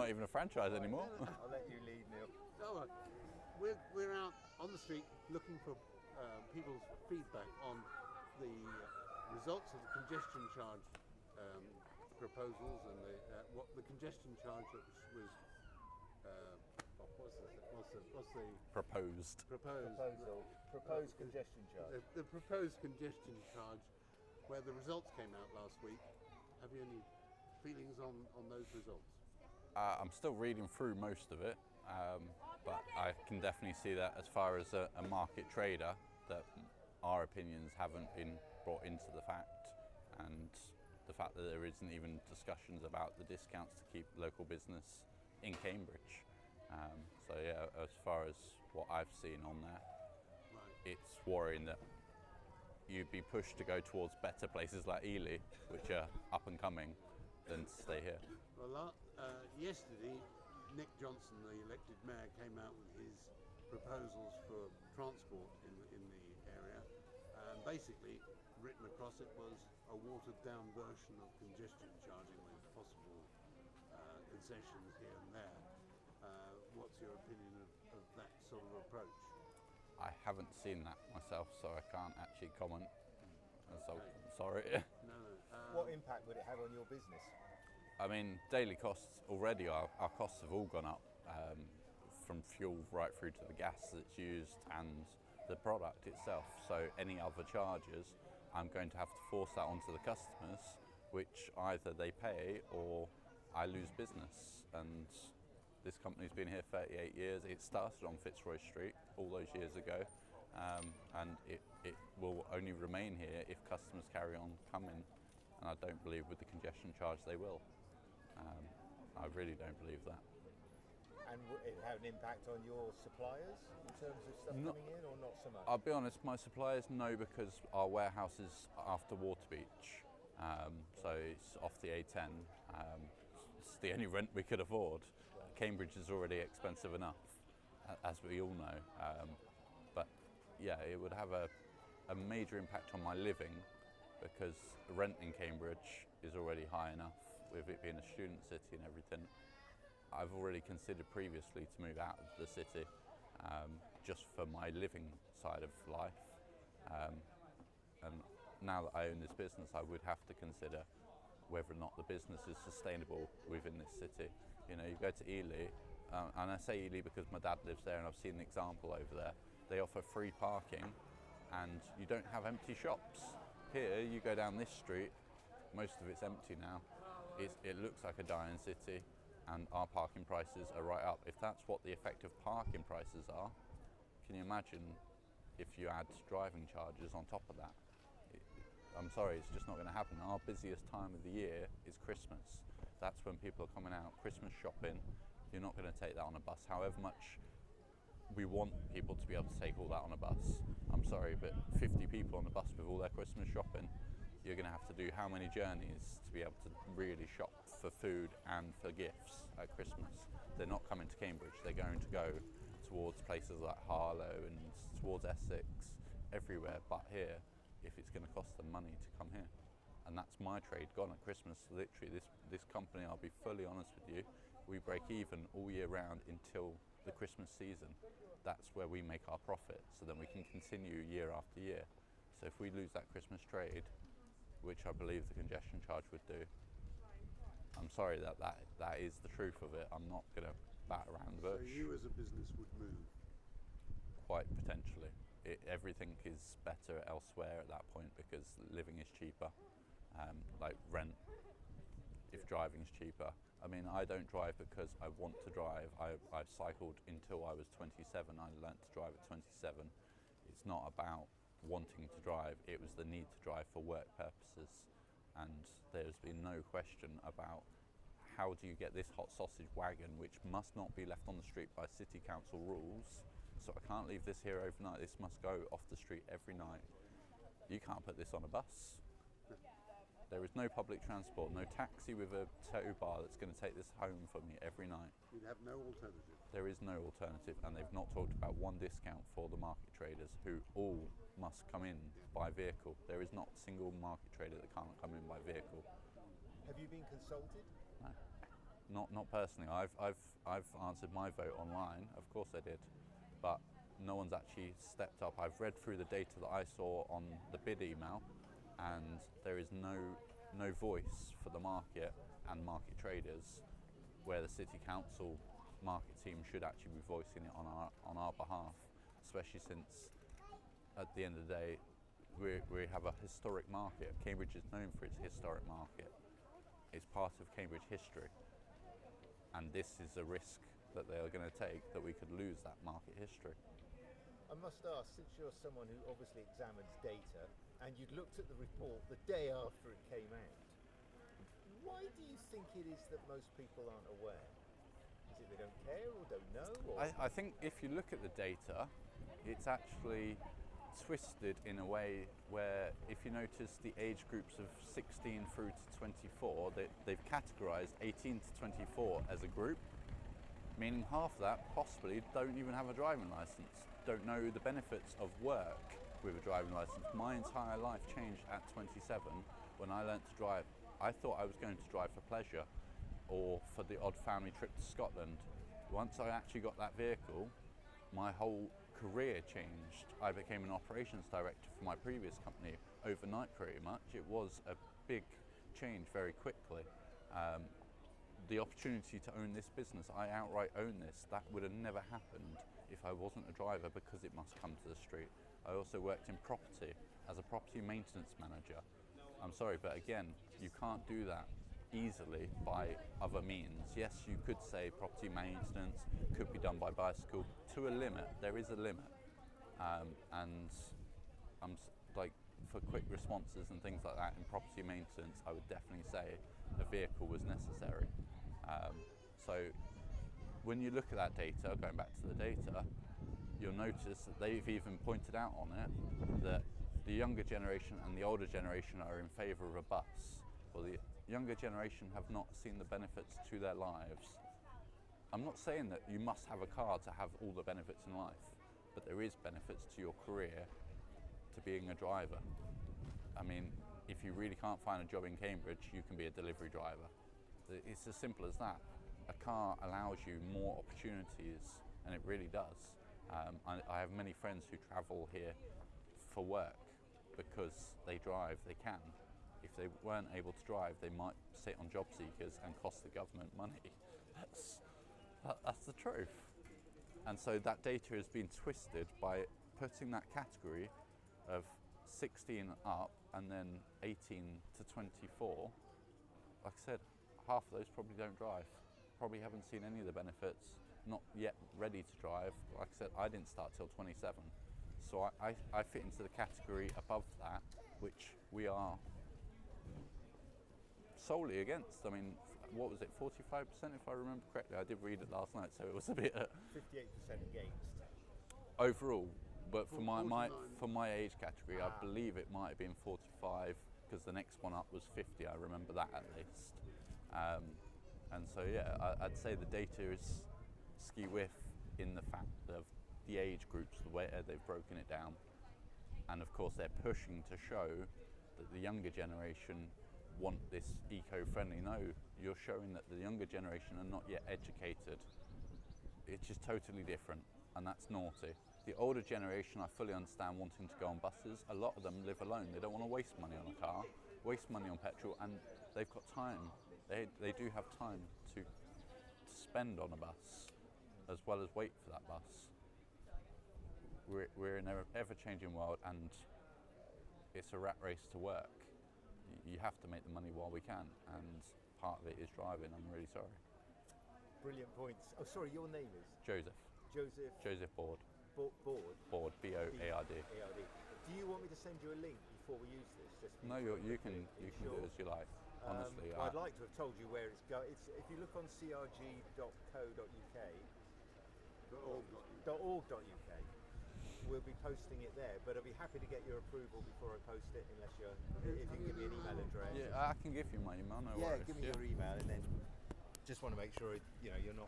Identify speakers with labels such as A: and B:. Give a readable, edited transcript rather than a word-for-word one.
A: not even a franchise anymore.
B: I'll let you lead, Neil.
C: Oh, we're out on the street looking for people's feedback on the results of the congestion charge proposals and what the congestion charge was. What's the
A: Proposed.
B: Proposed congestion charge.
C: The proposed congestion charge, where the results came out last week. Have you any feelings on those results?
A: I'm still reading through most of it, but I can definitely see that as far as a market trader, that our opinions haven't been brought into the fact, and the fact that there isn't even discussions about the discounts to keep local business in Cambridge. So yeah, as far as what I've seen on there,
C: Right.
A: it's worrying that you'd be pushed to go towards better places like Ely, which are up and coming, than to stay here.
C: Well, yesterday, Nick Johnson, the elected mayor, came out with his proposals for transport in the area, and basically written across it was a watered-down version of congestion charging with possible concessions here and there. What's your opinion of that sort of approach?
A: I haven't seen that myself, so I can't actually comment. So sorry.
C: No.
B: What impact would it have on your business?
A: I mean, daily costs already, our costs have all gone up, from fuel right through to the gas that's used and the product itself. So any other charges, I'm going to have to force that onto the customers, which either they pay or I lose business. And this company's been here 38 years. It started on Fitzroy Street all those years ago, and it will only remain here if customers carry on coming. And I don't believe with the congestion charge they will. I really don't believe that.
B: And would it have an impact on your suppliers in terms of stuff coming in, or not so much?
A: I'll be honest, my suppliers know, because our warehouse is after Waterbeach, so it's off the A10. It's the only rent we could afford. Cambridge is already expensive enough, as we all know. But yeah, it would have a major impact on my living, because rent in Cambridge is already high enough, with it being a student city and everything. I've already considered previously to move out of the city, just for my living side of life. And now that I own this business, I would have to consider whether or not the business is sustainable within this city. You know, you go to Ely, and I say Ely because my dad lives there and I've seen an example over there. They offer free parking and you don't have empty shops. Here, you go down this street, most of it's empty now. It looks like a dying city, and our parking prices are right up. If that's what the effective parking prices are, can you imagine if you add driving charges on top of that? I'm sorry, it's just not going to happen. Our busiest time of the year is Christmas. That's when people are coming out Christmas shopping. You're not going to take that on a bus. However much we want people to be able to take all that on a bus, I'm sorry, but 50 people on a bus with all their Christmas shopping, you're going to have to do how many journeys to be able to really shop for food and for gifts at Christmas? They're not coming to Cambridge. They're going to go towards places like Harlow and towards Essex, everywhere but here, if it's going to cost them money to come here. And that's my trade gone at Christmas. Literally, this company, I'll be fully honest with you, we break even all year round until the Christmas season. That's where we make our profit, so then we can continue year after year. So if we lose that Christmas trade, which I believe the congestion charge would do, I'm sorry, that is the truth of it. I'm not going to bat around the bush.
C: So you as a business would move?
A: Quite potentially. Everything is better elsewhere at that point, because living is cheaper, like rent, if driving is cheaper. I mean, I don't drive because I want to drive. I cycled until I was 27. I learnt to drive at 27. It's not about wanting to drive, it was the need to drive for work purposes. And there's been no question about how do you get this hot sausage wagon, which must not be left on the street by city council rules. So I can't leave this here overnight. This must go off the street every night. You can't put this on a bus. There is no public transport, no taxi with a tow bar that's going to take this home for me every night.
C: You'd have no alternative?
A: There is no alternative, and they've not talked about one discount for the market traders, who all must come in by vehicle. There is not a single market trader that can't come in by vehicle.
B: Have you been consulted?
A: No. Not personally. I've answered my vote online. Of course I did, but no one's actually stepped up. I've read through the data that I saw on the bid email, and there is no voice for the market and market traders, where the city council market team should actually be voicing it on our behalf, especially since at the end of the day we have a historic market. Cambridge is known for its historic market. It's part of Cambridge history, and this is a risk that they are going to take, that we could lose that market history.
B: I must ask, since you're someone who obviously examines data, and you'd looked at the report the day after it came out, why do you think it is that most people aren't aware? Is it they don't care or don't know? Or?
A: I think if you look at the data, it's actually twisted in a way where, if you notice the age groups of 16 through to 24, they've categorised 18 to 24 as a group, meaning half of that possibly don't even have a driving licence, don't know the benefits of work with a driving licence. My entire life changed at 27 when I learnt to drive. I thought I was going to drive for pleasure or for the odd family trip to Scotland. Once I actually got that vehicle, my whole career changed. I became an operations director for my previous company overnight pretty much. It was a big change very quickly. The opportunity to own this business, I outright own this, that would have never happened if I wasn't a driver, because it must come to the street. I also worked in property as a property maintenance manager. I'm sorry, but again, you can't do that easily by other means. Yes, you could say property maintenance could be done by bicycle to a limit. There is a limit, and like for quick responses and things like that in property maintenance, I would definitely say a vehicle was necessary. So when you look at that data, going back to the data, you'll notice that they've even pointed out on it that the younger generation and the older generation are in favour of a bus. Well, the younger generation have not seen the benefits to their lives. I'm not saying that you must have a car to have all the benefits in life, but there is benefits to your career to being a driver. I mean, if you really can't find a job in Cambridge, you can be a delivery driver. It's as simple as that. A car allows you more opportunities, and it really does. I have many friends who travel here for work because they drive, they can. If they weren't able to drive, they might sit on job seekers and cost the government money. That's the truth. And so that data has been twisted by putting that category of 16 up and then 18 to 24. Like I said, half of those probably don't drive, probably haven't seen any of the benefits, not yet ready to drive. Like I said, I didn't start till 27. So I fit into the category above that, which we are solely against. I mean, what was it, 45% if I remember correctly? I did read it last night, so it was a bit
B: 58% against.
A: Overall, but for my
C: 49.
A: for my age category, I believe it might have been 45, because the next one up was 50. I remember that at least. And so yeah, I'd say the data is ski-whiff in the fact of the age groups, the way they've broken it down, and of course they're pushing to show that the younger generation want this eco-friendly. No, you're showing that the younger generation are not yet educated. It's just totally different, and that's naughty. The older generation, I fully understand wanting to go on buses. A lot of them live alone. They don't want to waste money on a car, waste money on petrol, and they've got time. They do have time to spend on a bus, as well as wait for that bus. We're in an ever-changing world, and it's a rat race to work. You have to make the money while we can, and part of it is driving. I'm really sorry.
B: Brilliant points. Oh, sorry, your name is?
A: Joseph. Joseph Board.
B: Board?
A: Board, B-O-A-R-D.
B: A-R-D. Do you want me to send you a link before we use this? Just
A: No, you can do it as you like. Honestly,
B: well, I'd like to have told you where it's going. If you look on crg.co.uk, .org.uk, we'll be posting it there. But I'll be happy to get your approval before I post it, if you can give me an email address.
A: Yeah, I can give you my email. No worries.
B: Give me your email, and then just want to make sure you're not.